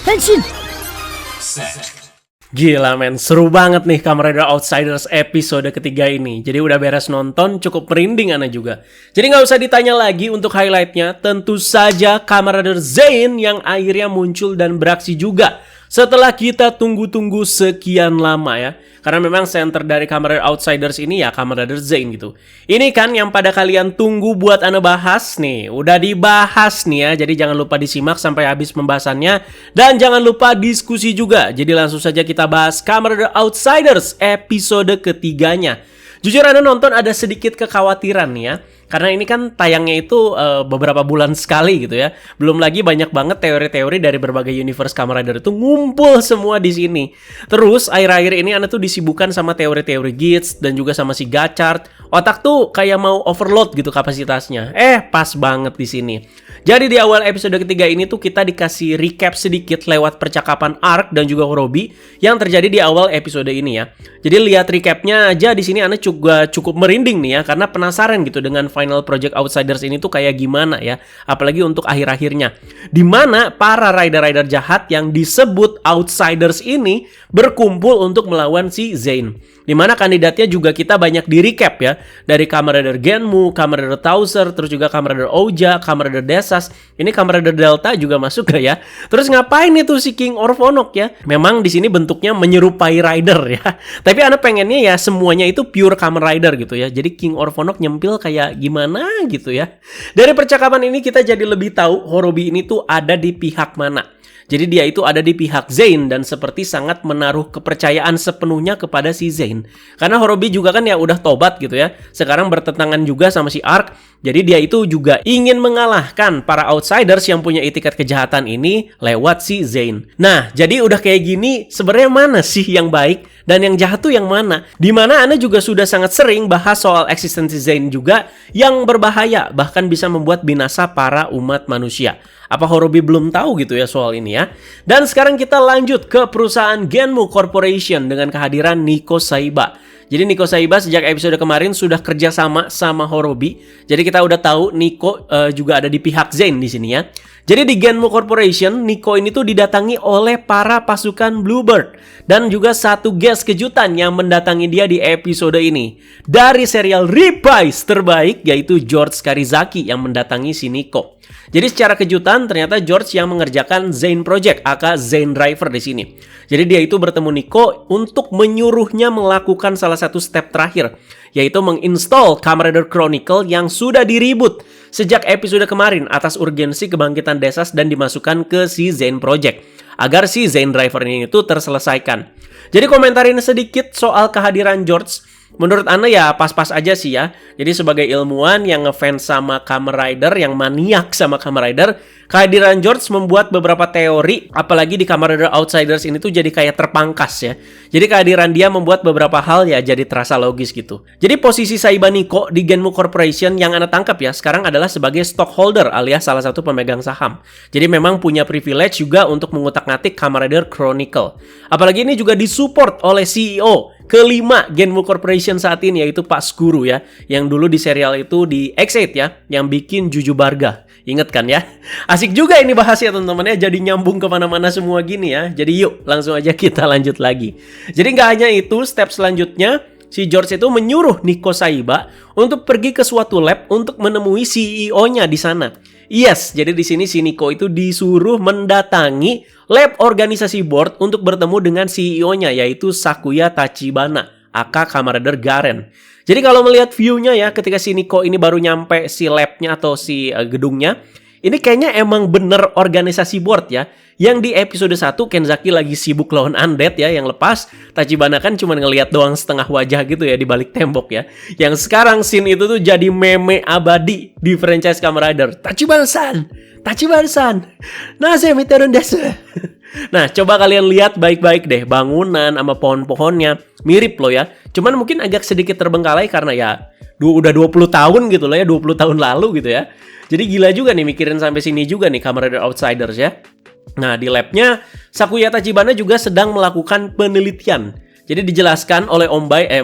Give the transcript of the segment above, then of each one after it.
変身 Gila men, seru banget nih Kamen Rider Outsiders episode ketiga ini. Jadi udah beres nonton, cukup merinding Ana juga. Jadi nggak usah ditanya lagi untuk highlightnya. Tentu saja Kamen Rider Zain yang akhirnya muncul dan beraksi juga setelah kita tunggu-tunggu sekian lama ya. Karena memang center dari Kamen Rider Outsiders ini ya Kamen Rider Zain gitu. Ini kan yang pada kalian tunggu buat Ana bahas nih. Udah dibahas nih ya. Jadi jangan lupa disimak sampai habis pembahasannya. Dan jangan lupa diskusi juga. Jadi langsung saja kita bahas Kamen Rider Outsiders episode ketiganya. Jujur Ana nonton ada sedikit kekhawatiran nih ya. Karena ini kan tayangnya itu beberapa bulan sekali gitu ya. Belum lagi banyak banget teori-teori dari berbagai universe Kamen Rider itu ngumpul semua di sini. Terus akhir-akhir ini Ana tuh disibukkan sama teori-teori Gits dan juga sama si Gachard. Otak tuh kayak mau overload gitu kapasitasnya. Pas banget di sini. Jadi di awal episode ketiga ini tuh kita dikasih recap sedikit lewat percakapan Arc dan juga Horobi yang terjadi di awal episode ini ya. Jadi lihat recapnya aja di sini Ana juga cukup merinding nih ya karena penasaran gitu dengan final project Outsiders ini tuh kayak gimana ya. Apalagi untuk akhir-akhirnya. Dimana para rider-rider jahat yang disebut Outsiders ini berkumpul untuk melawan si Zain. Dimana kandidatnya juga kita banyak di recap ya. Dari Kamen Rider Genmu, Kamen Rider Tauser, terus juga Kamen Rider Ouja, Kamen Rider Desas. Ini Kamen Rider Delta juga masuk gak ya? Terus ngapain itu si King Orphonok ya? Memang di sini bentuknya menyerupai rider ya. Tapi Ana pengennya ya semuanya itu pure Kamen Rider gitu ya. Jadi King Orphonok nyempil kayak gimana gitu ya. Dari percakapan ini kita jadi lebih tahu Horobi ini tuh ada di pihak mana. Jadi dia itu ada di pihak Zain dan seperti sangat menaruh kepercayaan sepenuhnya kepada si Zain. Karena Horobi juga kan ya udah tobat gitu ya. Sekarang bertentangan juga sama si Arc. Jadi dia itu juga ingin mengalahkan para Outsiders yang punya itikat kejahatan ini lewat si Zain. Nah, jadi udah kayak gini sebenarnya mana sih yang baik dan yang jahat tuh yang mana? Dimana Ana juga sudah sangat sering bahas soal eksistensi Zain juga yang berbahaya bahkan bisa membuat binasa para umat manusia. Apa Horobi belum tahu gitu ya soal ini ya? Dan sekarang kita lanjut ke perusahaan Genmu Corporation dengan kehadiran Nico Saiba. Jadi Nico Saiba sejak episode kemarin sudah kerja sama Horobi. Jadi kita udah tahu Nico juga ada di pihak Zain di sini ya. Jadi di Genmu Corporation, Nico ini tuh didatangi oleh para pasukan Bluebird. Dan juga satu guest kejutan yang mendatangi dia di episode ini. Dari serial Reprise terbaik yaitu George Karizaki yang mendatangi si Nico. Jadi secara kejutan ternyata George yang mengerjakan Zain Project aka Zain Driver di sini. Jadi dia itu bertemu Nico untuk menyuruhnya melakukan salah satu step terakhir, yaitu menginstall Kamen Rider Chronicle yang sudah di-reboot sejak episode kemarin atas urgensi kebangkitan Desas dan dimasukkan ke si Zain Project agar si Zain Driver ini itu terselesaikan. Jadi komentarin sedikit soal kehadiran George. Menurut Ana ya pas-pas aja sih ya. Jadi sebagai ilmuwan yang ngefans sama Kamen Rider, yang maniak sama Kamen Rider, kehadiran George membuat beberapa teori, apalagi di Kamen Rider Outsiders ini tuh jadi kayak terpangkas ya. Jadi kehadiran dia membuat beberapa hal ya jadi terasa logis gitu. Jadi posisi Saiba Nico di Genmu Corporation yang Ana tangkap ya sekarang adalah sebagai stockholder alias salah satu pemegang saham. Jadi memang punya privilege juga untuk mengutak-ngatik Kamen Rider Chronicle. Apalagi ini juga disupport oleh CEO kelima Genmu Corporation saat ini yaitu Pak Skuru ya, yang dulu di serial itu di X8 ya, yang bikin Juju Barga. Ingat kan ya? Asik juga ini bahas ya teman-teman ya, jadi nyambung kemana-mana semua gini ya. Jadi yuk langsung aja kita lanjut lagi. Jadi nggak hanya itu, step selanjutnya si George itu menyuruh Nico Saiba untuk pergi ke suatu lab untuk menemui CEO-nya di sana. Yes, jadi di sini si Nico itu disuruh mendatangi lab organisasi board untuk bertemu dengan CEO-nya yaitu Sakuya Tachibana, aka Kamen Rider Garen. Jadi kalau melihat view-nya ya ketika si Nico ini baru nyampe si lab-nya atau si gedungnya, ini kayaknya emang bener organisasi board ya. Yang di episode 1 Kenzaki lagi sibuk lawan undead ya, yang lepas Tachibana kan cuma ngelihat doang setengah wajah gitu ya di balik tembok ya. Yang sekarang scene itu tuh jadi meme abadi di franchise Kamen Rider. Tachibana-san, Tachibana-san, nase miteru desu. Nah, coba kalian lihat baik-baik deh bangunan sama pohon-pohonnya. Mirip loh ya. Cuman mungkin agak sedikit terbengkalai karena ya udah 20 tahun gitu loh ya, 20 tahun lalu gitu ya. Jadi gila juga nih mikirin sampai sini juga nih Kamen Rider Outsiders ya. Nah, di labnya Sakuya Tachibana juga sedang melakukan penelitian. Jadi dijelaskan oleh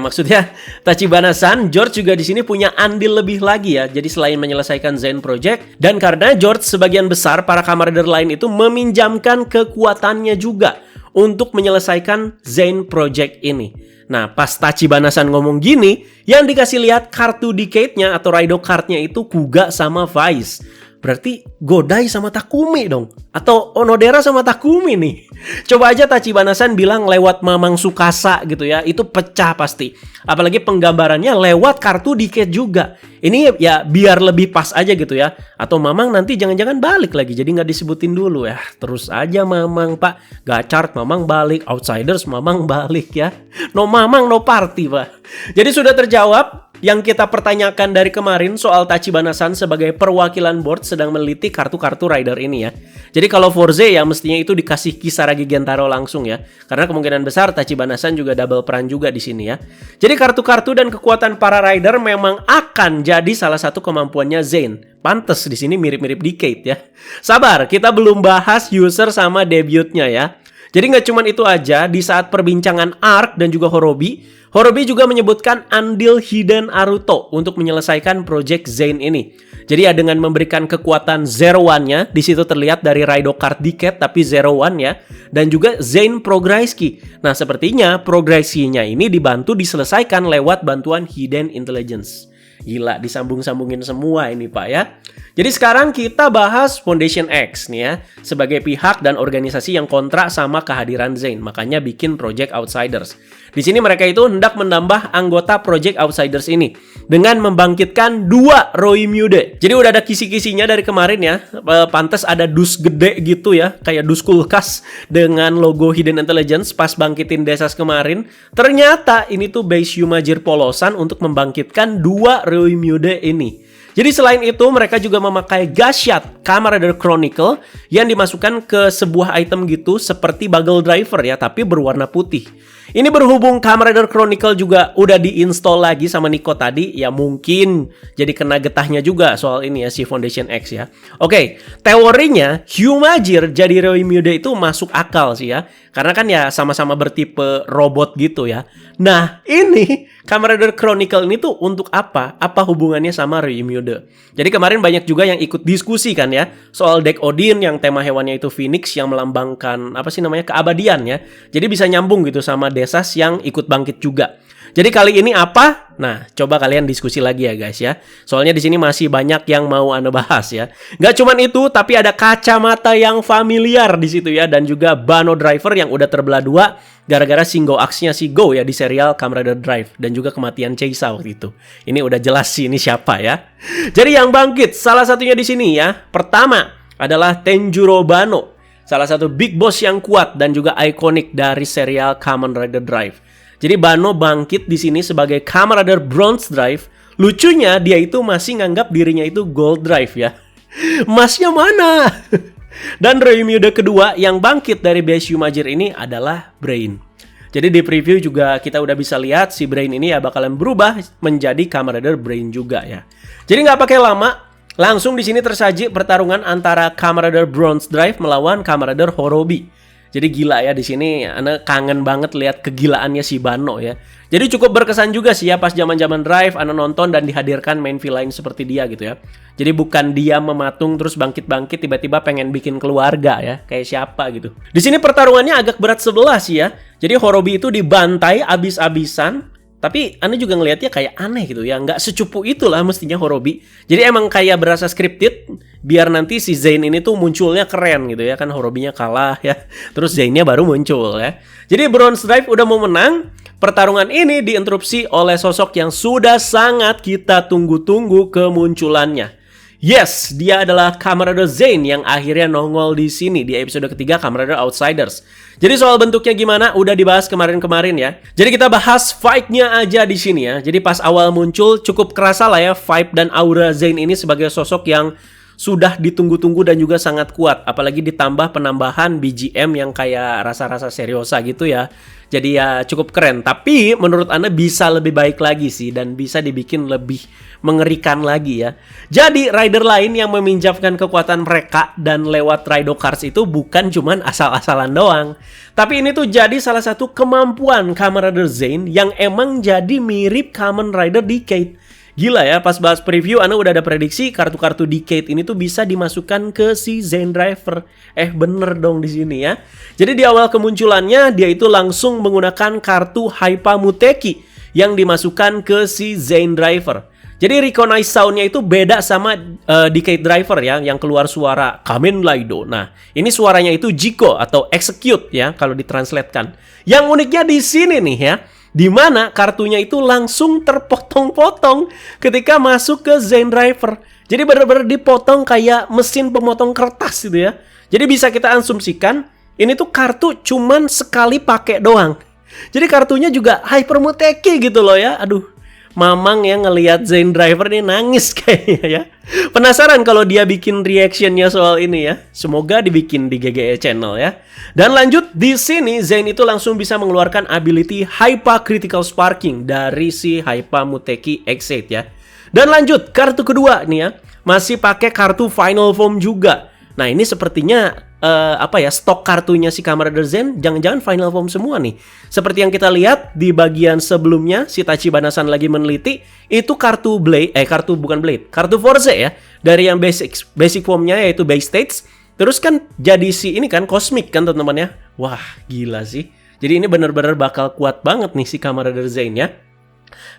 maksudnya Tachibana-san, George juga di sini punya andil lebih lagi ya. Jadi selain menyelesaikan Zen Project, dan karena George sebagian besar para Kamen Rider lain itu meminjamkan kekuatannya juga untuk menyelesaikan Zen Project ini. Nah, pas Tachibana-san ngomong gini, yang dikasih lihat kartu decade-nya atau Raido card-nya itu Kuga sama Vice. Berarti Godai sama Takumi dong. Atau Onodera sama Takumi nih. Coba aja Tachibana-san bilang lewat Mamang Tsukasa gitu ya. Itu pecah pasti. Apalagi penggambarannya lewat kartu decade juga. Ini ya biar lebih pas aja gitu ya. Atau Mamang nanti jangan-jangan balik lagi. Jadi nggak disebutin dulu ya. Terus aja Mamang Pak. Gachard Mamang balik. Outsiders Mamang balik ya. No Mamang no party Pak. Jadi sudah terjawab yang kita pertanyakan dari kemarin soal Tachibana-san sebagai perwakilan board sedang meneliti kartu-kartu rider ini ya. Jadi kalau Forze ya mestinya itu dikasih Kisaragi Gentaro langsung ya. Karena kemungkinan besar Tachibana-san juga double peran juga di sini ya. Jadi kartu-kartu dan kekuatan para rider memang akan jadi salah satu kemampuannya Zen. Pantes di sini mirip-mirip Decade ya. Sabar, kita belum bahas user sama debutnya ya. Jadi nggak cuma itu aja, di saat perbincangan Arc dan juga Horobi juga menyebutkan andil Hiden Aruto untuk menyelesaikan Project Zen ini. Jadi ya dengan memberikan kekuatan Zero One-nya, di situ terlihat dari Raido Card Decade tapi Zero One ya, dan juga Zen Prograiski. Nah sepertinya progresinya ini dibantu diselesaikan lewat bantuan Hidden Intelligence. Gila, disambung-sambungin semua ini Pak ya. Jadi sekarang kita bahas Foundation X nih ya, sebagai pihak dan organisasi yang kontrak sama kehadiran Zen, makanya bikin Project Outsiders. Di sini mereka itu hendak menambah anggota Project Outsiders ini dengan membangkitkan 2 Roimyude. Jadi udah ada kisi-kisinya dari kemarin ya. Pantes ada dus gede gitu ya, kayak dus kulkas dengan logo Hidden Intelligence pas bangkitin Desas kemarin. Ternyata ini tuh base Yumajir polosan untuk membangkitkan 2 Roimyude ini. Jadi selain itu mereka juga memakai Gashat Kamen Rider Chronicle yang dimasukkan ke sebuah item gitu seperti Bugle Driver ya, tapi berwarna putih. Ini berhubung Kamen Rider Chronicle juga udah diinstal lagi sama Nico tadi, ya mungkin jadi kena getahnya juga soal ini ya si Foundation X ya. Oke, teorinya Hyumajir jadi Roimyude itu masuk akal sih ya. Karena kan ya sama-sama bertipe robot gitu ya. Nah, ini Kamen Rider Chronicle ini tuh untuk apa? Apa hubungannya sama Roimyude? Jadi kemarin banyak juga yang ikut diskusi kan ya soal deck Odin yang tema hewannya itu Phoenix yang melambangkan apa sih namanya keabadian ya. Jadi bisa nyambung gitu sama Desas yang ikut bangkit juga. Jadi kali ini apa? Nah, coba kalian diskusi lagi ya guys ya. Soalnya di sini masih banyak yang mau Anda bahas ya. Gak cuman itu, tapi ada kacamata yang familiar di situ ya, dan juga Bano Driver yang udah terbelah 2 gara-gara single axe-nya si Go ya di serial Kamen Rider Drive, dan juga kematian Cheisa waktu itu. Ini udah jelas sih ini siapa ya. Jadi yang bangkit salah satunya di sini ya. Pertama adalah Tenjuro Bano, salah satu big boss yang kuat dan juga ikonik dari serial Kamen Rider Drive. Jadi Bano bangkit di sini sebagai Kamen Rider Bronze Drive. Lucunya dia itu masih nganggap dirinya itu Gold Drive ya. Masnya mana? Dan Roimyude kedua yang bangkit dari base Yumajir ini adalah Brain. Jadi di preview juga kita udah bisa lihat si Brain ini ya bakalan berubah menjadi Kamen Rider Brain juga ya. Jadi nggak pakai lama, langsung di sini tersaji pertarungan antara Kamen Rider Bronze Drive melawan Kamen Rider Horobi. Jadi gila ya di sini, Ana kangen banget lihat kegilaannya si Bano ya. Jadi cukup berkesan juga sih ya pas zaman-zaman Drive Ana nonton dan dihadirkan main villain seperti dia gitu ya. Jadi bukan dia mematung terus bangkit-bangkit tiba-tiba pengen bikin keluarga ya, kayak siapa gitu. Di sini pertarungannya agak berat sebelah sih ya. Jadi Horobi itu dibantai abis-abisan. Tapi Anda juga ngelihatnya kayak aneh gitu ya. Nggak secupu itulah mestinya Horobi. Jadi emang kayak berasa scripted. Biar nanti si Zain ini tuh munculnya keren gitu ya. Kan Horobinya kalah ya. Terus Zainnya baru muncul ya. Jadi Bronze Drive udah mau menang. Pertarungan ini diinterupsi oleh sosok yang sudah sangat kita tunggu-tunggu kemunculannya. Yes, dia adalah Kamen Rider Zain yang akhirnya nongol di sini di episode ketiga Kamen Rider Outsiders. Jadi soal bentuknya gimana udah dibahas kemarin-kemarin ya. Jadi kita bahas fight-nya aja di sini ya. Jadi pas awal muncul cukup kerasa lah ya vibe dan aura Zain ini sebagai sosok yang sudah ditunggu-tunggu dan juga sangat kuat. Apalagi ditambah penambahan BGM yang kayak rasa-rasa seriosa gitu ya. Jadi ya cukup keren. Tapi menurut Anda bisa lebih baik lagi sih. Dan bisa dibikin lebih mengerikan lagi ya. Jadi rider lain yang meminjamkan kekuatan mereka dan lewat Raido Cars itu bukan cuman asal-asalan doang. Tapi ini tuh jadi salah satu kemampuan Kamen Rider Zane yang emang jadi mirip Kamen Rider Decade. Gila ya, pas bahas preview Ana udah ada prediksi kartu-kartu Decade ini tuh bisa dimasukkan ke si Zane Driver. Bener dong di sini ya. Jadi di awal kemunculannya dia itu langsung menggunakan kartu Haipa Muteki yang dimasukkan ke si Zane Driver. Jadi recognize sound-nya itu beda sama Decade Driver ya, yang keluar suara Kamen Rider. Nah, ini suaranya itu Jiko atau Execute ya kalau ditranslatekan. Yang uniknya di sini nih ya, di mana kartunya itu langsung terpotong-potong ketika masuk ke Zane Driver. Jadi benar-benar dipotong kayak mesin pemotong kertas gitu ya. Jadi bisa kita asumsikan ini tuh kartu cuman sekali pakai doang. Jadi kartunya juga Hyper Muteki gitu loh ya. Aduh, Mamang yang ngelihat Zane Driver nih nangis kayaknya ya. Penasaran kalau dia bikin reactionnya soal ini ya. Semoga dibikin di GGE channel ya. Dan lanjut di sini Zane itu langsung bisa mengeluarkan ability Haipa Critical Sparking dari si Haipa Muteki X8 ya. Dan lanjut kartu kedua nih ya. Masih pakai kartu Final Form juga. Nah ini sepertinya stok kartunya si Kamen Rider Zane jangan-jangan Final Form semua nih. Seperti yang kita lihat di bagian sebelumnya si Tachibana-san lagi meneliti, itu kartu Blade, kartu Forze ya. Dari yang basic formnya yaitu base stage. Terus kan jadi si ini kan Cosmic kan teman-teman ya. Wah gila sih. Jadi ini benar-benar bakal kuat banget nih si Kamen Rider Zane ya.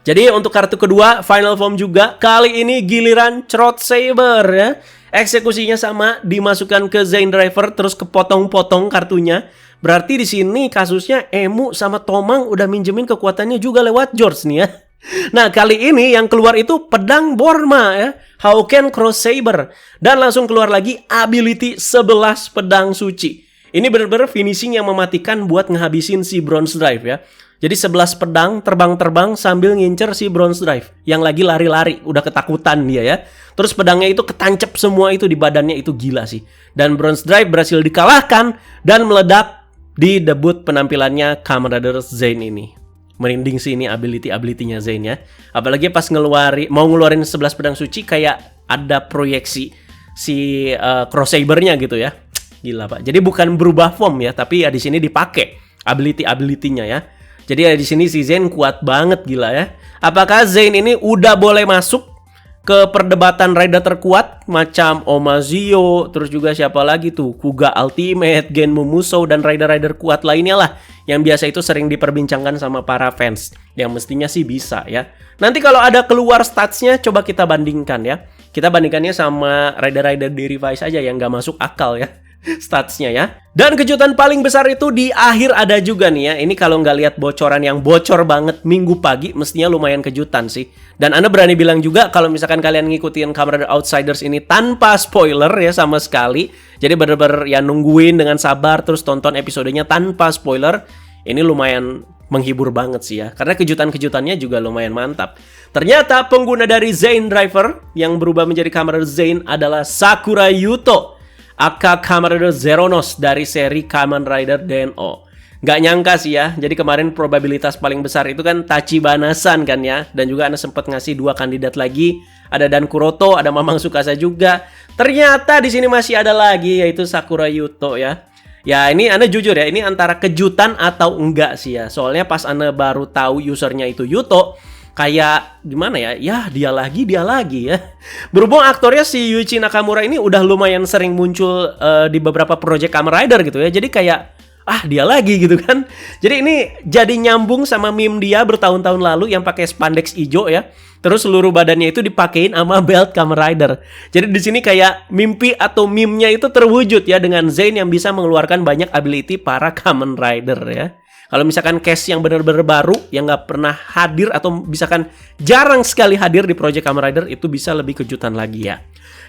Jadi untuk kartu kedua Final Form juga. Kali ini giliran Throat Saber ya. Eksekusinya sama, dimasukkan ke Zane Driver terus kepotong-potong kartunya. Berarti di sini kasusnya Emu sama Tomang udah minjemin kekuatannya juga lewat George nih ya. Nah, kali ini yang keluar itu pedang Borma ya, Hauken Cross Saber, dan langsung keluar lagi ability 11 pedang suci. Ini benar-benar finishing yang mematikan buat ngehabisin si Bronze Drive ya. Jadi 11 pedang terbang-terbang sambil ngincer si Bronze Drive yang lagi lari-lari, udah ketakutan dia ya. Terus pedangnya itu ketancap semua itu di badannya, itu gila sih. Dan Bronze Drive berhasil dikalahkan dan meledak di debut penampilannya Kamen Rider Zane ini. Merinding sih ini ability-ability-nya Zane ya. Apalagi pas mau ngeluarin 11 pedang suci kayak ada proyeksi si Cross Saber-nya gitu ya. Gila Pak. Jadi bukan berubah form ya, tapi ya di sini dipakai ability-ability-nya ya. Jadi ya di sini si Zane kuat banget gila ya. Apakah Zane ini udah boleh masuk ke perdebatan rider terkuat macam Omazio, terus juga siapa lagi tuh, Kuga Ultimate, Genmu Musou, dan rider-rider kuat lainnya lah yang biasa itu sering diperbincangkan sama para fans. Yang mestinya sih bisa ya. Nanti kalau ada keluar statsnya coba kita bandingkan ya. Kita bandingkannya sama rider-rider di Revice aja yang gak masuk akal ya statsnya ya. Dan kejutan paling besar itu di akhir ada juga nih ya. Ini kalau nggak lihat bocoran yang bocor banget minggu pagi, mestinya lumayan kejutan sih. Dan Anda berani bilang juga kalau misalkan kalian ngikutin Kamen Rider Outsiders ini tanpa spoiler ya sama sekali. Jadi bener-bener ya nungguin dengan sabar terus tonton episodenya tanpa spoiler. Ini lumayan menghibur banget sih ya. Karena kejutan-kejutannya juga lumayan mantap. Ternyata pengguna dari Zane Driver yang berubah menjadi Kamen Rider Zane adalah Sakura Yuto, aka Kamen Rider Zeronos dari seri Kamen Rider DNO. Gak nyangka sih ya. Jadi kemarin probabilitas paling besar itu kan Tachibana-san kan ya. Dan juga Anda sempat ngasih 2 kandidat lagi. Ada Dan Kuroto, ada Mamang Tsukasa juga. Ternyata di sini masih ada lagi yaitu Sakura Yuto ya. Ya ini Anda jujur ya, ini antara kejutan atau enggak sih ya. Soalnya pas Anda baru tahu usernya itu Yuto, kayak gimana ya? Ya dia lagi ya. Berhubung aktornya si Yuichi Nakamura ini udah lumayan sering muncul di beberapa project Kamen Rider gitu ya. Jadi kayak dia lagi gitu kan. Jadi ini jadi nyambung sama meme dia bertahun-tahun lalu yang pakai spandex hijau ya. Terus seluruh badannya itu dipakein sama belt Kamen Rider. Jadi di sini kayak mimpi atau meme-nya itu terwujud ya dengan Zane yang bisa mengeluarkan banyak ability para Kamen Rider ya. Kalau misalkan case yang benar-benar baru yang nggak pernah hadir atau misalkan jarang sekali hadir di Project Kamen Rider, itu bisa lebih kejutan lagi ya.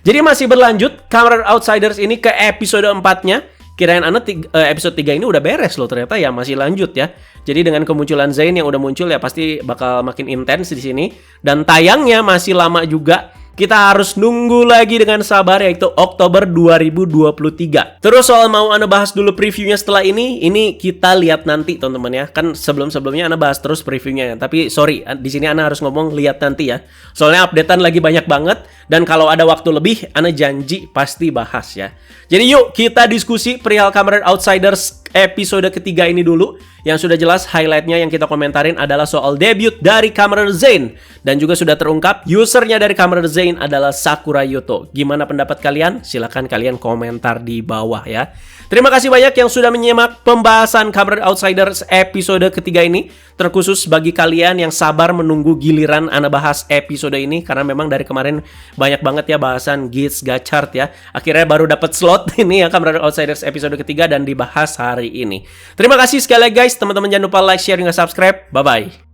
Jadi masih berlanjut Kamen Rider Outsiders ini ke episode 4-nya. Kirain Anda episode 3 ini udah beres loh, ternyata ya masih lanjut ya. Jadi dengan kemunculan Zane yang udah muncul ya pasti bakal makin intens di sini, dan tayangnya masih lama juga. kita harus nunggu lagi dengan sabar, yaitu Oktober 2023. Terus soal mau Ana bahas dulu previewnya setelah ini kita lihat nanti teman-teman ya. Kan sebelum-sebelumnya Ana bahas terus previewnya ya. Tapi sorry, di sini Ana harus ngomong lihat nanti ya. Soalnya updatean lagi banyak banget, dan kalau ada waktu lebih Ana janji pasti bahas ya. Jadi yuk kita diskusi perihal Kamen Rider Outsiders episode ketiga ini dulu. Yang sudah jelas highlightnya yang kita komentarin adalah soal debut dari Kamen Rider Zain. Dan juga sudah terungkap usernya dari Kamen Rider Zain adalah Sakura Yuto. Gimana pendapat kalian? Silahkan kalian komentar di bawah ya. Terima kasih banyak yang sudah menyimak pembahasan Kamen Rider Outsiders episode ketiga ini. Terkhusus bagi kalian yang sabar menunggu giliran Ana bahas episode ini. Karena memang dari kemarin banyak banget ya bahasan Geats Gachart ya. Akhirnya baru dapat slot ini ya Kamen Rider Outsiders episode ketiga dan dibahas hari ini. Terima kasih sekali lagi guys. Teman-teman jangan lupa like, share, dan subscribe. Bye-bye.